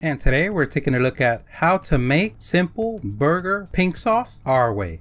And today we're taking a look at how to make simple burger pink sauce our way.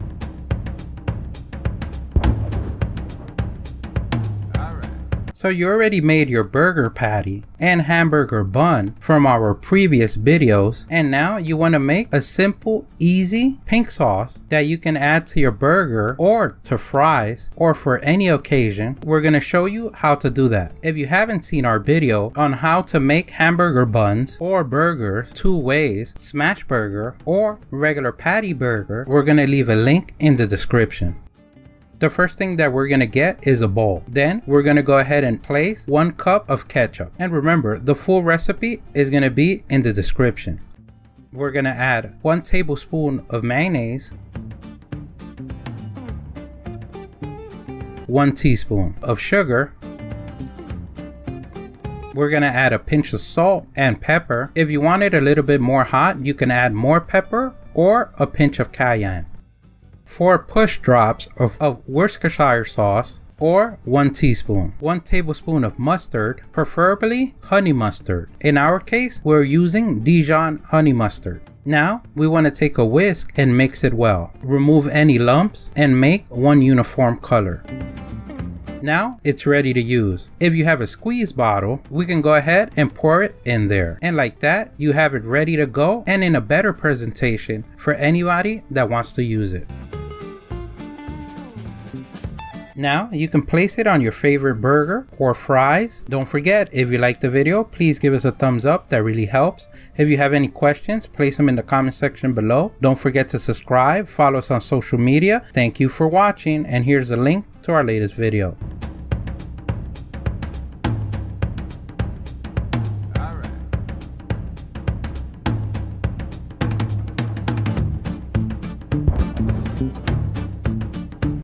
So you already made your burger patty and hamburger bun from our previous videos, and now you want to make a simple, easy pink sauce that you can add to your burger or to fries or for any occasion. We're going to show you how to do that. If you haven't seen our video on how to make hamburger buns or burgers two ways, smash burger or regular patty burger, we're going to leave a link in the description. The first thing that we're going to get is a bowl. Then we're going to go ahead and place 1 cup of ketchup. And remember, the full recipe is going to be in the description. We're going to add 1 tablespoon of mayonnaise, 1 teaspoon of sugar. We're going to add a pinch of salt and pepper. If you want it a little bit more hot, you can add more pepper or a pinch of cayenne. 4 push drops of Worcestershire sauce or 1 teaspoon. 1 tablespoon of mustard, preferably honey mustard. In our case, we're using Dijon honey mustard. Now we want to take a whisk and mix it well. Remove any lumps and make one uniform color. Now it's ready to use. If you have a squeeze bottle, we can go ahead and pour it in there. And like that, you have it ready to go and in a better presentation for anybody that wants to use it. Now you can place it on your favorite burger or fries. Don't forget, if you like the video, please give us a thumbs up. That really helps. If you have any questions, place them in the comment section below. Don't forget to subscribe, follow us on social media. Thank you for watching, and here's a link to our latest video. All right.